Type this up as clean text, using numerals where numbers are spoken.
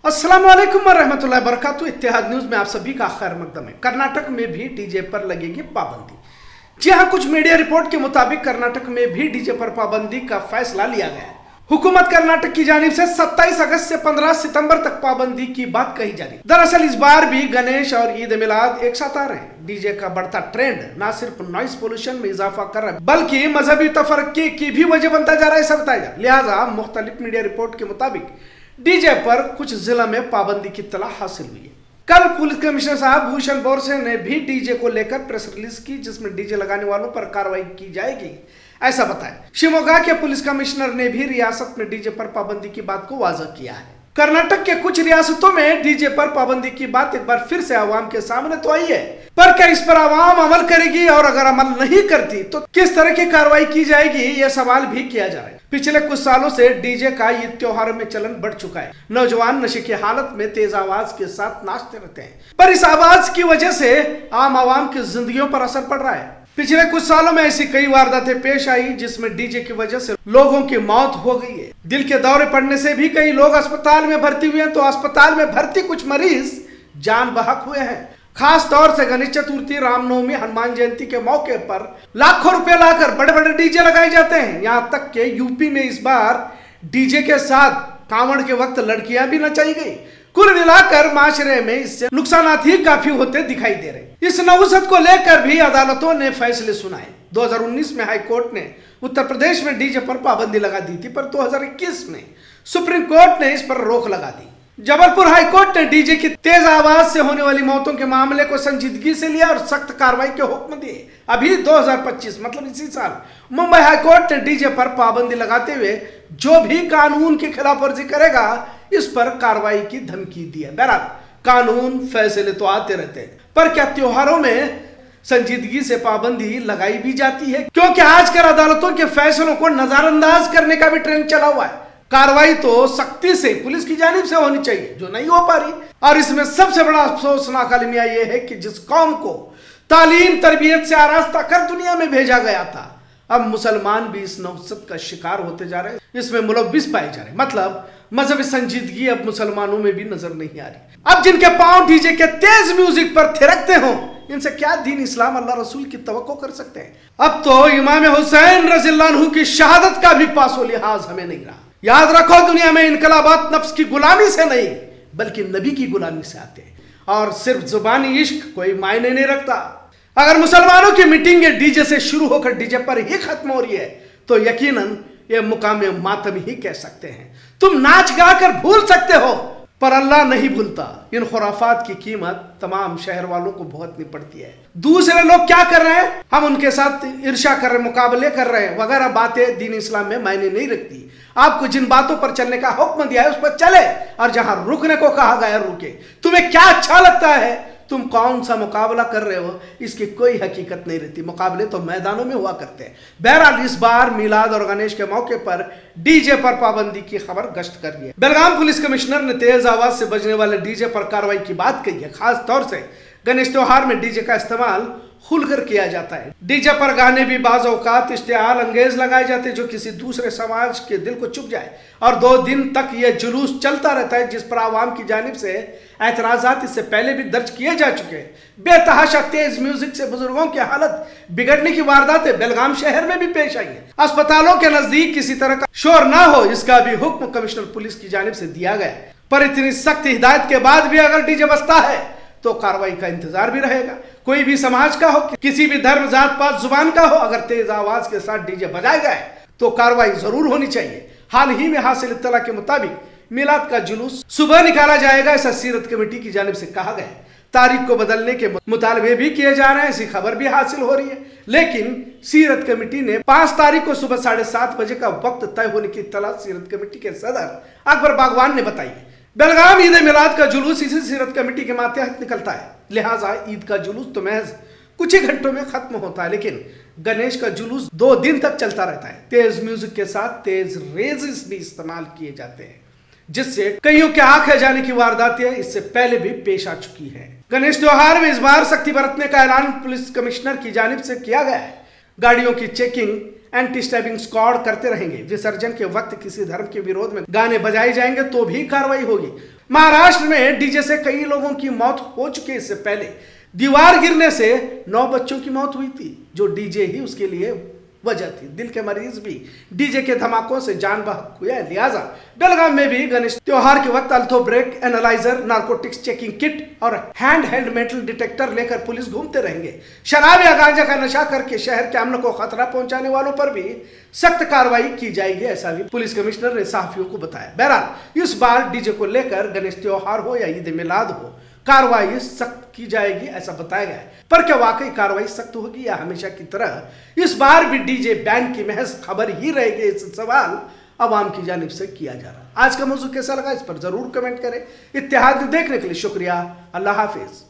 अस्सलाम वालेकुम वरहमतुल्लाहि वबरकातुहू। इत्तेहाद न्यूज में आप सभी का खैर मकदम है। कर्नाटक में भी डीजे पर लगेगी पाबंदी। जी हां, कुछ मीडिया रिपोर्ट के मुताबिक कर्नाटक में भी डीजे पर पाबंदी का फैसला लिया गया है। हुकूमत कर्नाटक की जानिब से 27 अगस्त से 15 सितंबर तक पाबंदी की बात कही जा रही है। दरअसल इस बार भी गणेश और ईद मिलाद एक साथ आ रहे हैं। डीजे का बढ़ता ट्रेंड न सिर्फ नॉइस पोल्यूशन में इजाफा कर रहा है बल्कि मजहबी तफरके की भी वजह बनता जा रहा है, ऐसा बताया जा। लिहाजा मुख्तलिफ मीडिया रिपोर्ट के मुताबिक डीजे पर कुछ जिला में पाबंदी की इत्तला हासिल हुई है। कल पुलिस कमिश्नर साहब भूषण बोरसे ने भी डीजे को लेकर प्रेस रिलीज की, जिसमें डीजे लगाने वालों पर कार्रवाई की जाएगी, ऐसा बताया। शिवमोगा के पुलिस कमिश्नर ने भी रियासत में डीजे पर पाबंदी की बात को वाज़ह किया है। कर्नाटक के कुछ रियासतों में डीजे पर पाबंदी की बात एक बार फिर से आवाम के सामने तो आई है, पर क्या इस पर आवाम अमल करेगी और अगर अमल नहीं करती तो किस तरह की कार्रवाई की जाएगी, यह सवाल भी किया जा रहा है। पिछले कुछ सालों से डीजे का ये त्योहार में चलन बढ़ चुका है। नौजवान नशे की हालत में तेज आवाज के साथ नाचते रहते हैं, पर इस आवाज की वजह से आम आवाम की जिंदगियों पर असर पड़ रहा है। पिछले कुछ सालों में ऐसी कई वारदातें पेश आई जिसमें डीजे की वजह से लोगों की मौत हो गई है। दिल के दौरे पड़ने से भी कई लोग अस्पताल में भर्ती हुए हैं, तो अस्पताल में भर्ती कुछ मरीज जान बहक हुए हैं। खास तौर से गणेश चतुर्थी, रामनवमी, हनुमान जयंती के मौके पर लाखों रुपए लाकर बड़े बड़े डीजे लगाए जाते हैं। यहाँ तक के यूपी में इस बार डीजे के साथ कांवड़ के वक्त लड़कियां भी नचाई गई। कुल मिलाकर माशरे में इससे नुकसानात ही काफी होते दिखाई दे रहे। इस नौसत को लेकर भी अदालतों ने फैसले सुनाए। 2019 में हाई कोर्ट ने उत्तर प्रदेश में डीजे पर पाबंदी लगा दी थी, पर 2021 में सुप्रीम कोर्ट ने इस पर रोक लगा दी। जबलपुर हाई कोर्ट ने डीजे की तेज आवाज से होने वाली मौतों के मामले को संजीदगी से लिया और सख्त कार्रवाई के हुक्म दिए। अभी 2025 मतलब इसी साल मुंबई हाई कोर्ट ने डीजे पर पाबंदी लगाते हुए जो भी कानून की खिलाफवर्जी करेगा इस पर कार्रवाई की धमकी दी है। बहरहाल कानून फैसले तो आते रहते हैं, पर क्या त्योहारों में संजीदगी से पाबंदी लगाई भी जाती है? क्योंकि आजकल अदालतों के फैसलों को नजरअंदाज करने का भी ट्रेंड चला हुआ है। कार्रवाई तो सख्ती से पुलिस की जानिब से होनी चाहिए, जो नहीं हो पा रही। और इसमें सबसे बड़ा अफसोसनाक अलमिया यह है कि जिस कौम को तालीम तरबियत से आरास्ता कर दुनिया में भेजा गया था, अब मुसलमान भी इस नौसत का शिकार होते जा रहे हैं, इसमें मुलव्विस पाए जा रहे हैं। मतलब मजहबी संजीदगी अब मुसलमानों में भी नजर नहीं आ रही। अब जिनके पांव डीजे के तेज म्यूजिक पर थिरकते हों, इनसे क्या दीन इस्लाम अल्लाह रसूल की तवक्को कर सकते हैं? अब तो इमाम हुसैन रज़ियल्लाहु अन्हु की शहादत का भी पासो लिहाज हमें नहीं रहा। याद रखो, दुनिया में इनकलाबात नफ्स की गुलामी से नहीं बल्कि नबी की गुलामी से आते हैं, और सिर्फ जुबानी इश्क कोई मायने नहीं रखता। अगर मुसलमानों की मीटिंगें डीजे से शुरू होकर डीजे पर ही खत्म हो रही है तो यकीनन ये मुकाम मातम ही कह सकते हैं। तुम नाच गा कर भूल सकते हो, पर अल्लाह नहीं भूलता। इन खुराफात की कीमत तमाम शहर वालों को भुगतनी पड़ती है। दूसरे लोग क्या कर रहे हैं, हम उनके साथ ईर्ष्या कर रहे हैं, मुकाबले कर रहे हैं, वगैरह बातें दीन इस्लाम में मायने नहीं रखती। आपको जिन बातों पर चलने का हुक्म दिया है उस पर चले, और जहां रुकने को कहा गया रुके। तुम्हें क्या अच्छा लगता है, तुम कौन सा मुकाबला कर रहे हो, इसकी कोई हकीकत नहीं रहती। मुकाबले तो मैदानों में हुआ करते हैं। बहरहाल इस बार मिलाद और गणेश के मौके पर डीजे पर पाबंदी की खबर गश्त कर रही है। बेलगाम पुलिस कमिश्नर ने तेज आवाज से बजने वाले डीजे पर कार्रवाई की बात कही है। खास तौर से गणेश त्योहार में डीजे का इस्तेमाल खुलकर किया जाता है। डीजे पर गाने भी बाज़ औकात इश्तिआल अंगेज लगाए जाते हैं जो किसी दूसरे समाज के दिल को चुभ जाए, और 2 दिन तक यह जुलूस चलता रहता है, जिस पर आवाम की जानिब से एतराज़ात इससे पहले भी दर्ज किए जा चुके हैं। बेतहाशा तेज म्यूजिक से बुजुर्गों की हालत बिगड़ने की वारदातें बेलगाम शहर में भी पेश आई है। अस्पतालों के नजदीक किसी तरह का शोर ना हो, इसका भी हुक्म कमिश्नर पुलिस की जानिब से दिया गया है। पर इतनी सख्त हिदायत के बाद भी अगर डीजे बजता है तो कार्रवाई का इंतजार भी रहेगा। कोई भी समाज का हो, किसी भी धर्म, जात पात, जुबान का हो, अगर तेज आवाज के साथ डीजे बजाया गया तो कार्रवाई जरूर होनी चाहिए। हाल ही में हासिल इत्तला के मुताबिक मिलाद का जुलूस सुबह निकाला जाएगा, ऐसा सीरत कमेटी की जानिब से कहा गया है। तारीख को बदलने के मुतालबे भी किए जा रहे हैं, ऐसी खबर भी हासिल हो रही है। लेकिन सीरत कमेटी ने 5 तारीख को सुबह 7:30 बजे का वक्त तय होने की इत्तला सीरत कमेटी के सदर अकबर बागवान ने बताई है। बेलगाम ईद मिलाद का जुलूस इसी सीरत कमेटी के मातहत निकलता है। लिहाजा ईद का जुलूस तो महज कुछ ही घंटों में खत्म होता है, लेकिन गणेश का जुलूस 2 दिन तक चलता रहता है। तेज म्यूजिक के साथ तेज रेजिस भी इस्तेमाल किए जाते हैं, जिससे कईयों के आंखें जाने की वारदातें इससे पहले भी पेश आ चुकी है। गणेश त्योहार में इस बार सख्ती बरतने का ऐलान पुलिस कमिश्नर की जानिब से किया गया है। गाड़ियों की चेकिंग एंटी स्टैबिंग स्क्वाड करते रहेंगे। विसर्जन के वक्त किसी धर्म के विरोध में गाने बजाए जाएंगे तो भी कार्रवाई होगी। महाराष्ट्र में डीजे से कई लोगों की मौत हो चुकी है। इससे पहले दीवार गिरने से 9 बच्चों की मौत हुई थी, जो डीजे ही उसके लिए वजह थी। दिल के मरीज भी डीजे के धमाकों से जान बहक हुए हैं। लिहाजा बेलगाम में भी गणेश त्योहार के वक्त अल्थो ब्रेक, एनालाइजर, नार्कोटिक्स चेकिंग किट और हैंड हेल्ड मेटल डिटेक्टर लेकर पुलिस घूमते रहेंगे। शराब या गांजा का नशा करके शहर के अमन को खतरा पहुंचाने वालों पर भी सख्त कार्रवाई की जाएगी, ऐसा भी पुलिस कमिश्नर ने सहाफियों को बताया। बहरहाल इस बार डीजे को लेकर गणेश त्योहार हो या ईद मिलाद हो, कार्रवाई सख्त की जाएगी, ऐसा बताया गया है। पर क्या वाकई कार्रवाई सख्त होगी या हमेशा की तरह इस बार भी डीजे बैन की महज खबर ही रहेगी, इस सवाल अवाम की जानिब से किया जा रहा है। आज का मौजूद कैसा लगा, इस पर जरूर कमेंट करें। इत्तेहाद देखने के लिए शुक्रिया। अल्लाह हाफिज।